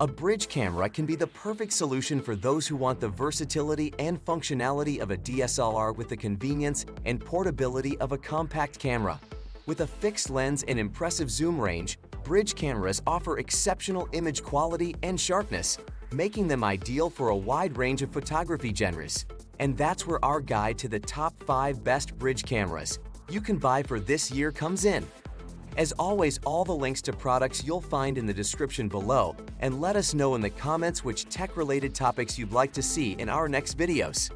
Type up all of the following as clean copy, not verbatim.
A bridge camera can be the perfect solution for those who want the versatility and functionality of a DSLR with the convenience and portability of a compact camera. With a fixed lens and impressive zoom range, bridge cameras offer exceptional image quality and sharpness, making them ideal for a wide range of photography genres. And that's where our guide to the top 5 best bridge cameras you can buy for this year comes in. As always, all the links to products you'll find in the description below, and let us know in the comments which tech-related topics you'd like to see in our next videos.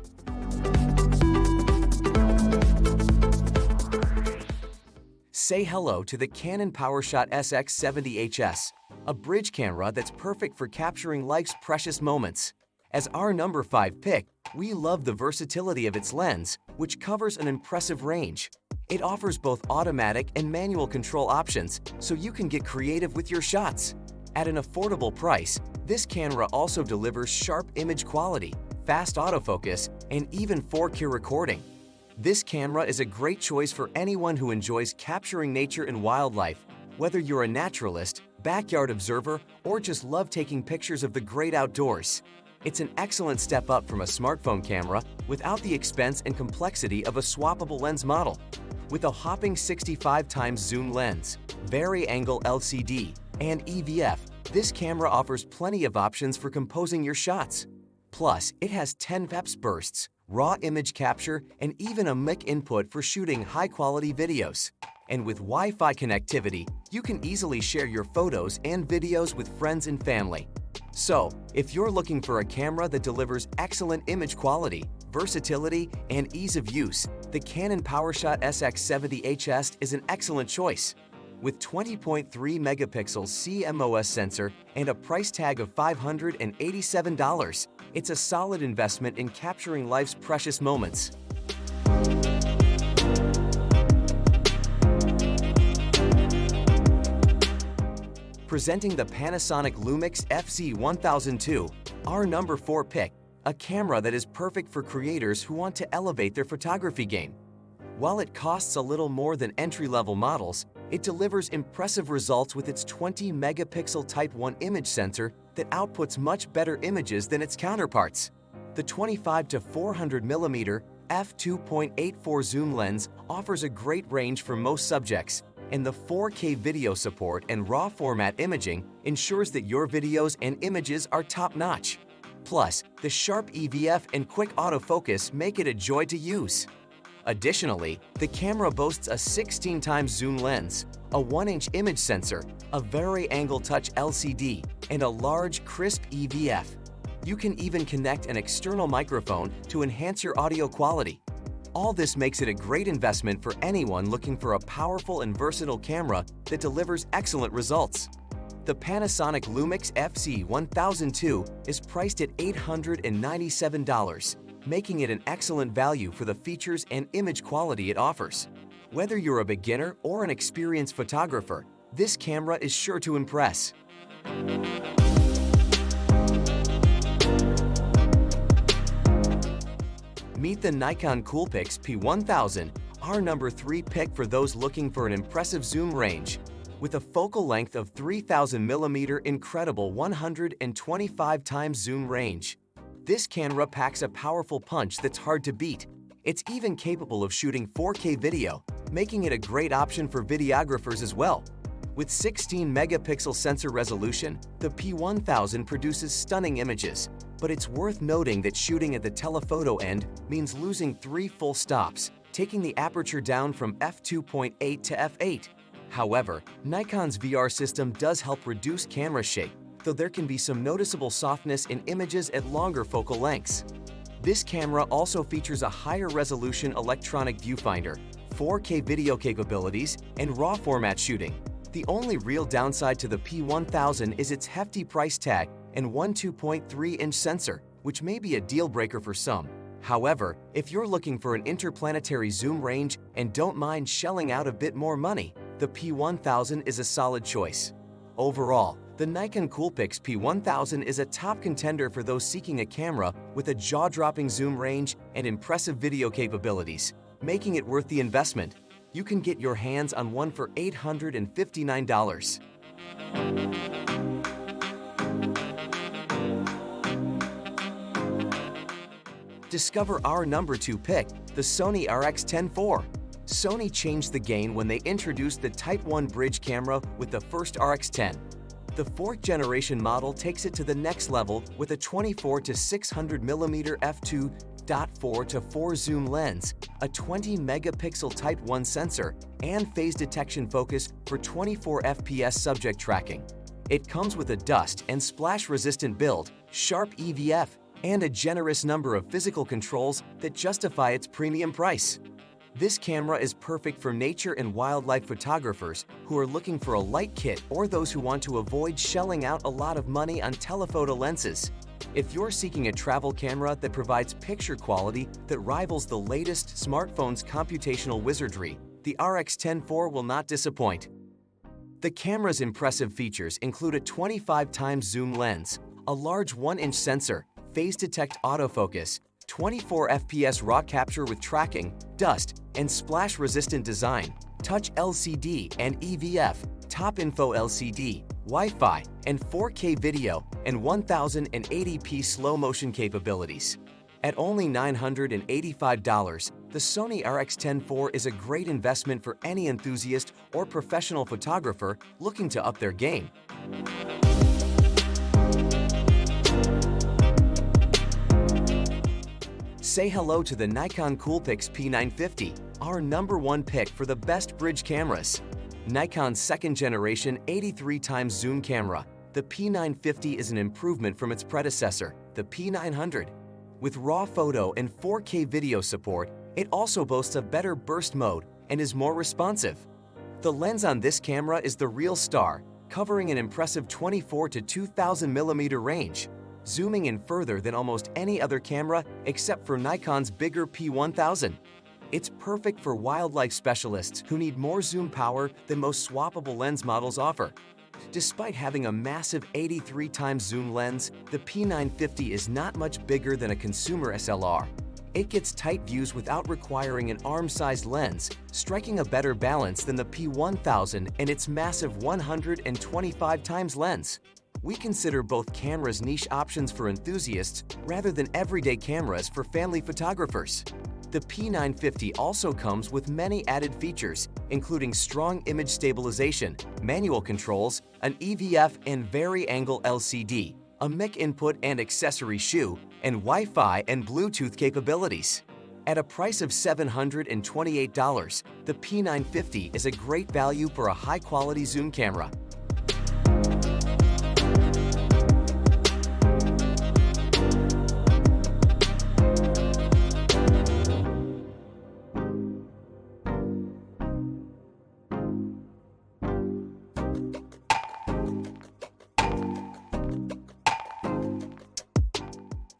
Say hello to the Canon PowerShot SX70HS, a bridge camera that's perfect for capturing life's precious moments. As our number 5 pick, we love the versatility of its lens, which covers an impressive range. It offers both automatic and manual control options, so you can get creative with your shots. At an affordable price, this camera also delivers sharp image quality, fast autofocus, and even 4K recording. This camera is a great choice for anyone who enjoys capturing nature and wildlife, whether you're a naturalist, backyard observer, or just love taking pictures of the great outdoors. It's an excellent step up from a smartphone camera without the expense and complexity of a swappable lens model. With a hopping 65x zoom lens, vari-angle LCD, and EVF, this camera offers plenty of options for composing your shots. Plus, it has 10 fps bursts, raw image capture, and even a mic input for shooting high-quality videos. And with Wi-Fi connectivity, you can easily share your photos and videos with friends and family. So, if you're looking for a camera that delivers excellent image quality, versatility, and ease of use, the Canon PowerShot SX70HS is an excellent choice. With 20.3 megapixel CMOS sensor and a price tag of $587, it's a solid investment in capturing life's precious moments. Presenting the Panasonic Lumix FZ1002, our number 4 pick, a camera that is perfect for creators who want to elevate their photography game. While it costs a little more than entry-level models, it delivers impressive results with its 20 megapixel Type 1 image sensor that outputs much better images than its counterparts. The 25 to 400 mm f2.84 zoom lens offers a great range for most subjects, and the 4K video support and RAW format imaging ensures that your videos and images are top-notch. Plus, the sharp EVF and quick autofocus make it a joy to use. Additionally, the camera boasts a 16x zoom lens, a 1-inch image sensor, a vari-angle touch LCD, and a large, crisp EVF. You can even connect an external microphone to enhance your audio quality. All this makes it a great investment for anyone looking for a powerful and versatile camera that delivers excellent results. The Panasonic Lumix FZ1002 is priced at $897, making it an excellent value for the features and image quality it offers. Whether you're a beginner or an experienced photographer, this camera is sure to impress. Meet the Nikon Coolpix P1000, our number 3 pick for those looking for an impressive zoom range. With a focal length of 3000 mm incredible 125x zoom range. This camera packs a powerful punch that's hard to beat. It's even capable of shooting 4K video, making it a great option for videographers as well. With 16 megapixel sensor resolution, the P1000 produces stunning images, but it's worth noting that shooting at the telephoto end means losing 3 full stops, taking the aperture down from f2.8 to f8. However, Nikon's VR system does help reduce camera shake, though there can be some noticeable softness in images at longer focal lengths. This camera also features a higher resolution electronic viewfinder, 4K video capabilities, and RAW format shooting. The only real downside to the P1000 is its hefty price tag and 2.3-inch sensor, which may be a deal breaker for some. However, if you're looking for an interplanetary zoom range and don't mind shelling out a bit more money, the P1000 is a solid choice. Overall, the Nikon Coolpix P1000 is a top contender for those seeking a camera with a jaw-dropping zoom range and impressive video capabilities, making it worth the investment. You can get your hands on one for $859. Discover our number 2 pick, the Sony RX10 IV. Sony changed the game when they introduced the Type 1 bridge camera with the first RX10. The 4th generation model takes it to the next level with a 24 to 600mm f2.4 to 4 zoom lens, a 20-megapixel Type 1 sensor, and phase detection focus for 24 FPS subject tracking. It comes with a dust and splash-resistant build, sharp EVF, and a generous number of physical controls that justify its premium price. This camera is perfect for nature and wildlife photographers who are looking for a light kit or those who want to avoid shelling out a lot of money on telephoto lenses. If you're seeking a travel camera that provides picture quality that rivals the latest smartphone's computational wizardry, the RX10 IV will not disappoint. The camera's impressive features include a 25x zoom lens, a large 1-inch sensor, phase detect autofocus, 24 FPS raw capture with tracking, dust, and splash-resistant design, touch LCD and EVF, top info LCD, Wi-Fi, and 4K video, and 1080p slow-motion capabilities. At only $985, the Sony RX10 IV is a great investment for any enthusiast or professional photographer looking to up their game. Say hello to the Nikon Coolpix P950, our number 1 pick for the best bridge cameras. Nikon's 2nd generation 83x zoom camera, the P950 is an improvement from its predecessor, the P900. With raw photo and 4K video support, it also boasts a better burst mode and is more responsive. The lens on this camera is the real star, covering an impressive 24 to 2000mm range, zooming in further than almost any other camera except for Nikon's bigger P1000. It's perfect for wildlife specialists who need more zoom power than most swappable lens models offer. Despite having a massive 83x zoom lens, the P950 is not much bigger than a consumer SLR. It gets tight views without requiring an arm-sized lens, striking a better balance than the P1000 and its massive 125x lens. We consider both cameras niche options for enthusiasts rather than everyday cameras for family photographers. The P950 also comes with many added features, including strong image stabilization, manual controls, an EVF and vari-angle LCD, a mic input and accessory shoe, and Wi-Fi and Bluetooth capabilities. At a price of $728, the P950 is a great value for a high-quality zoom camera.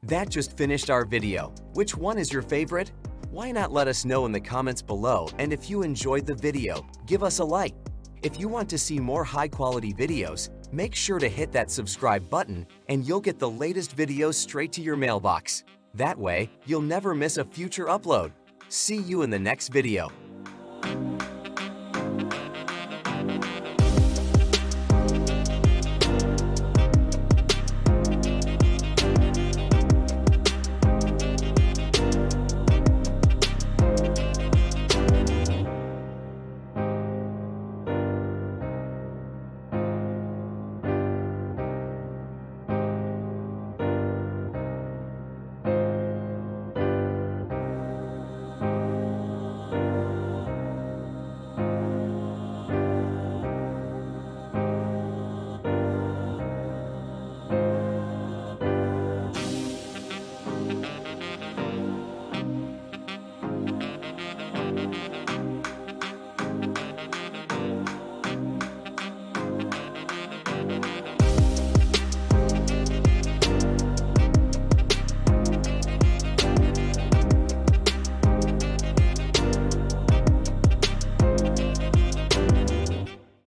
That just finished our video. Which one is your favorite? Why not let us know in the comments below, and if you enjoyed the video, give us a like. If you want to see more high-quality videos, make sure to hit that subscribe button and you'll get the latest videos straight to your mailbox. That way, you'll never miss a future upload. See you in the next video.